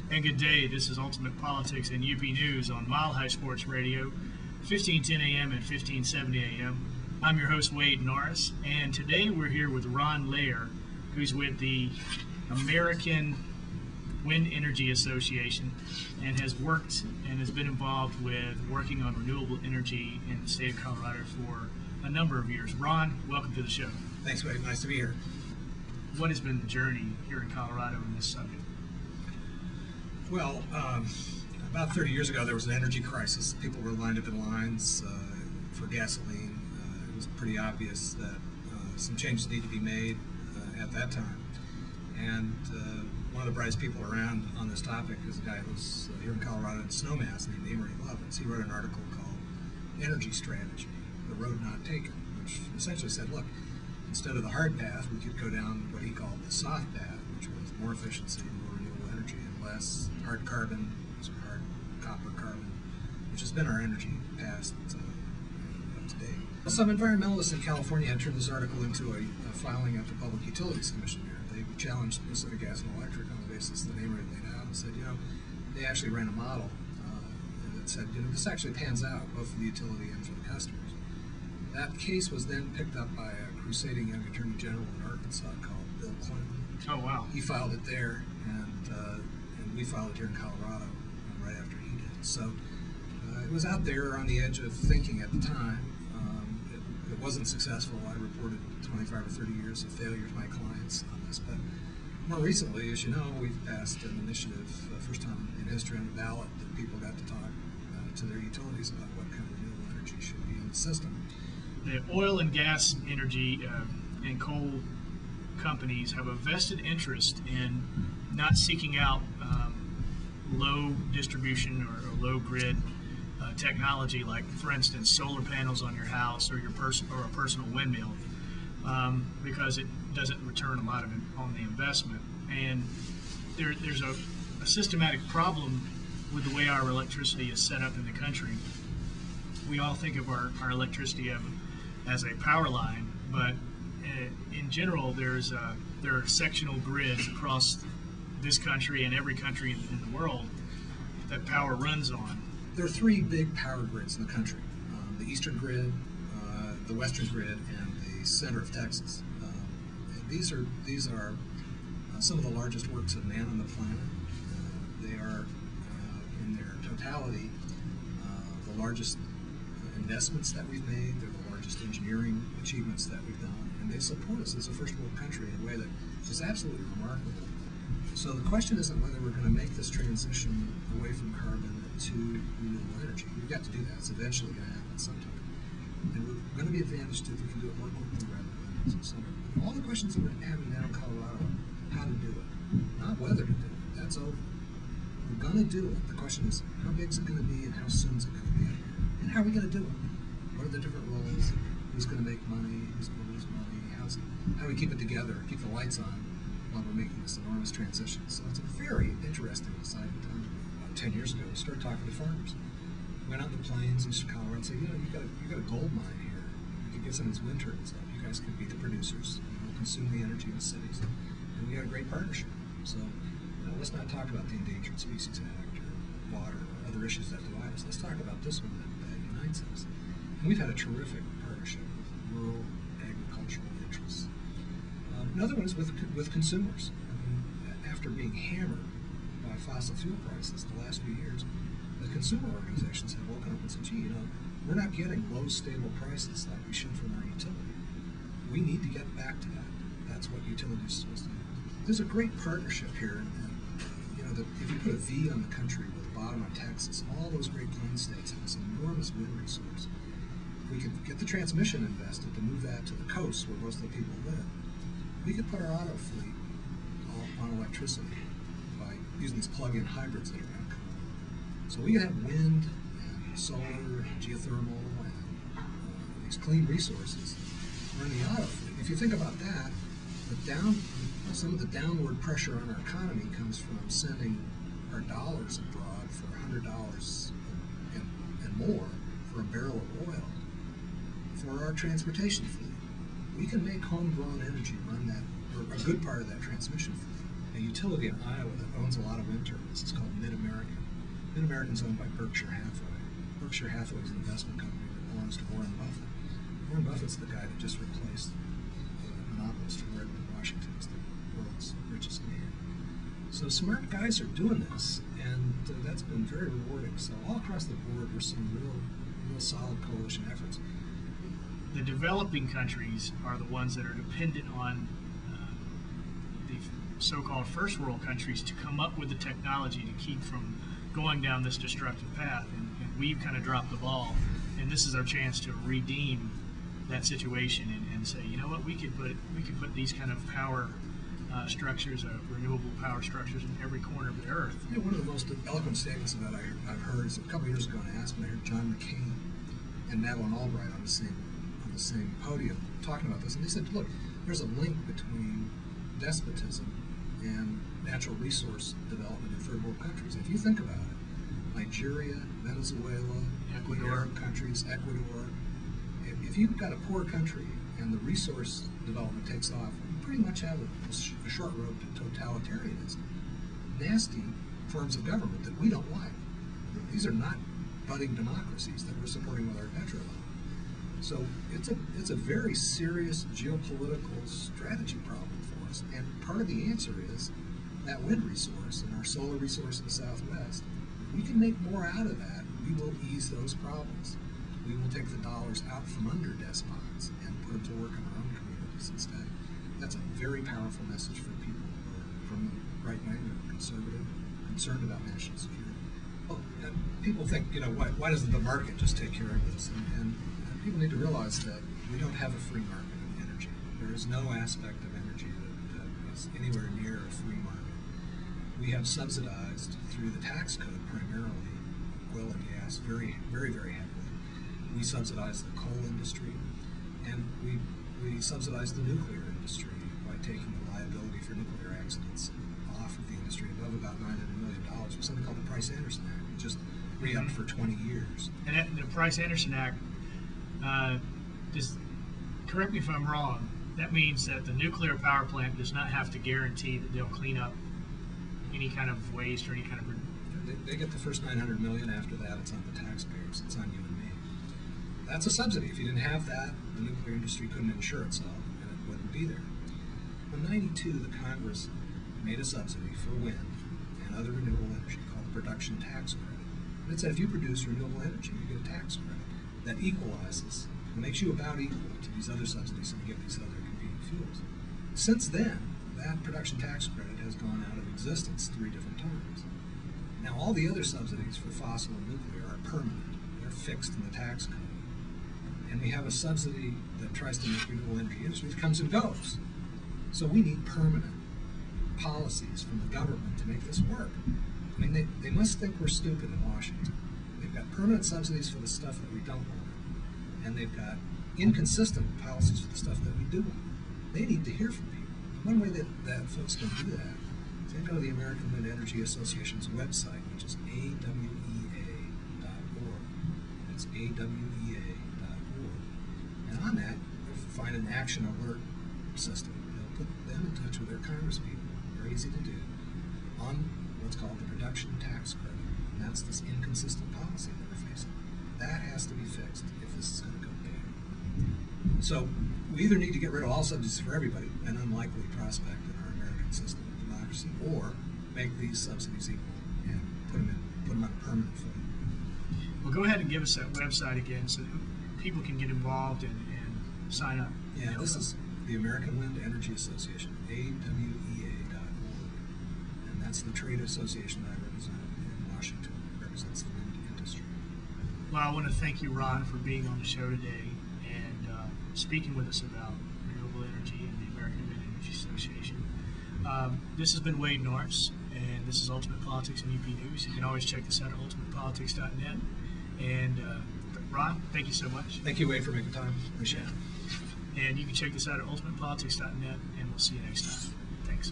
And good day, this is Ultimate Politics and UP News on Mile High Sports Radio, 1510 AM and 1570 AM. I'm your host, Wade Norris, and today we're here with Ron Lehr, who's with the American Wind Energy Association and has worked and has been involved with working on renewable energy in the state of Colorado for a number of years. Ron, welcome to the show. Thanks, Wade. Nice to be here. What has been the journey here in Colorado in this subject? Well, about 30 years ago, there was an energy crisis. People were lined up in lines for gasoline. It was pretty obvious that some changes needed to be made at that time. And one of the brightest people around on this topic is a guy who's here in Colorado in Snowmass named Amory Lovins. He wrote an article called Energy Strategy, The Road Not Taken, which essentially said, look, instead of the hard path, we could go down what he called the soft path, which was more efficiency, more renewable energy, and less hard carbon, so hard copper carbon, which has been our energy past up to date. Some environmentalists in California had turned this article into a filing at the Public Utilities Commission here. They challenged Pacific Gas and Electric on the basis that Amory laid out and said, they actually ran a model that said, this actually pans out both for the utility and for the customers. That case was then picked up by a crusading young attorney general in Arkansas called Bill Clinton. Oh, wow. He filed it there, and we filed it here in Colorado right after he did. So it was out there on the edge of thinking at the time. It wasn't successful. I reported 25 or 30 years of failure to my clients on this. But more recently, as you know, we've passed an initiative, first time in history on the ballot, that people got to talk to their utilities about what kind of renewable energy should be in the system. The oil and gas energy and coal companies have a vested interest in not seeking out low distribution or low grid technology, like, for instance, solar panels on your house or a personal windmill, because it doesn't return a lot on the investment. And there's a systematic problem with the way our electricity is set up in the country. We all think of our electricity as a power line, but in general, there are sectional grids across this country and every country in the world that power runs on. There are three big power grids in the country: the eastern grid, the western grid, and the center of Texas. And these are some of the largest works of man on the planet. They are, in their totality, the largest investments that we've made. They're the largest engineering achievements that we've done, and they support us as a first world country in a way that is absolutely remarkable. So the question isn't whether we're going to make this transition away from carbon to renewable energy. We've got to do that. It's eventually going to happen sometime. And we're going to be advantaged if we can do it more quickly rather than sooner. All the questions that we're having now in Colorado, how to do it, not whether to do it. That's over. We're going to do it. The question is, how big is it going to be and how soon is it going to be? And how are we going to do it? What are the different roles? Who's going to make money? Who's going to lose money? How do we keep it together, keep the lights on while we're making this enormous transition? So it's a very interesting exciting time. About 10 years ago, we started talking to farmers. Went out in the plains in Chicago and said, you got a gold mine here. You could get some of these wind turbines up. You guys could be the producers. We'll consume the energy in the cities. And we got a great partnership. So let's not talk about the Endangered Species Act or water or other issues that divide us. Let's talk about this one that unites us. And we've had a terrific partnership with rural agricultural interests. Another one is with consumers. After being hammered by fossil fuel prices the last few years, the consumer organizations have woken up and said, gee, we're not getting low, stable prices like we should from our utility. We need to get back to that. That's what utilities are supposed to do. There's a great partnership here. If you put a V on the country with a bottom on Texas, all those Great Plains states have this enormous wind resource. If we could get the transmission invested to move that to the coast where most of the people live, we could put our auto fleet on electricity by using these plug-in hybrids that are going to come out. So we could have wind and solar and geothermal and these clean resources run the auto fleet. If you think about that, some of the downward pressure on our economy comes from sending our dollars abroad for $100 and more for a barrel of oil for our transportation fleet. We can make homegrown energy run that, or a good part of that transmission fleet. a utility in Iowa that owns a lot of wind turbines. It's called Mid-American. Mid-American's owned by Berkshire Hathaway. Berkshire Hathaway is an investment company that belongs to Warren Buffett. Warren Buffett's the guy that just replaced the monopolist from Redmond, Washington, as the world's richest man. So smart guys are doing this, and that's been very rewarding. So all across the board, we're seeing real solid coalition efforts. The developing countries are the ones that are dependent on the so-called first world countries to come up with the technology to keep from going down this destructive path, and we've kind of dropped the ball, and this is our chance to redeem that situation and say, you know what, we could put these kind of power structures, renewable power structures, in every corner of the earth. You know, one of the most eloquent statements about I've heard is a couple of years ago in Aspen, I heard John McCain and Madeleine Albright on the same podium talking about this, and they said, look, there's a link between despotism and natural resource development in third world countries. If you think about it, Nigeria, Venezuela, Ecuador, Arab countries, Ecuador, if you've got a poor country and the resource development takes off, you pretty much have a short road to totalitarianism. Nasty forms of government that we don't like. These are not budding democracies that we're supporting with our petro loan. So it's a very serious geopolitical strategy problem for us. And part of the answer is that wind resource and our solar resource in the Southwest. If we can make more out of that, we will ease those problems. We will take the dollars out from under despots and put them to work in our own communities instead. That's a very powerful message for people who are from the right wing and conservative, concerned about national security. Well, and people think, you know, why doesn't the market just take care of this? And people need to realize that we don't have a free market of energy. There is no aspect of energy that is anywhere near a free market. We have subsidized through the tax code primarily oil and gas very, very, very heavily. We subsidize the coal industry, and we subsidize the nuclear industry by taking the liability for nuclear accidents off of the industry above about $900 million with something called the Price-Anderson Act. We just re-upped for 20 years. And the Price-Anderson Act, correct me if I'm wrong, that means that the nuclear power plant does not have to guarantee that they'll clean up any kind of waste or any kind of... They get the first $900 million. After that, it's on the taxpayers. It's on you and me. That's a subsidy. If you didn't have that, the nuclear industry couldn't insure itself, and it wouldn't be there. In 92, the Congress made a subsidy for wind and other renewable energy called the production tax credit. And it said if you produce renewable energy, you get a tax credit that equalizes, and makes you about equal to these other subsidies and you get these other competing fuels. Since then, that production tax credit has gone out of existence 3 different times. Now, all the other subsidies for fossil and nuclear are permanent. They're fixed in the tax code. And we have a subsidy that tries to make renewable energy industry that comes and goes. So we need permanent policies from the government to make this work. I mean, they must think we're stupid in Washington. They've got permanent subsidies for the stuff that we don't want, and they've got inconsistent policies for the stuff that we do want. They need to hear from people. One way that folks can do that is they go to the American Wind Energy Association's website, which is awea.org. It's awea.org. And on that, you'll find an action alert system. They'll put them in touch with their congresspeople, very easy to do, on what's called the production tax credit. And that's this inconsistent policy that we're facing. That has to be fixed if this is going to go big. So we either need to get rid of all subsidies for everybody, an unlikely prospect in our American system of democracy, or make these subsidies equal and put them on a permanent footing. Well, go ahead and give us that website again so that people can get involved and sign up. Yeah, this is the American Wind Energy Association, awea.org. And that's the trade association that I represent in Washington. It represents the wind industry. Well, I want to thank you, Ron, for being on the show today and speaking with us about renewable energy and the American Wind Energy Association. This has been Wade Norris, and this is Ultimate Politics and UP News. You can always check this out at ultimatepolitics.net. And Ron, thank you so much. Thank you, Wade, for making time. Appreciate it. And you can check this out at ultimatepolitics.net, and we'll see you next time. Thanks.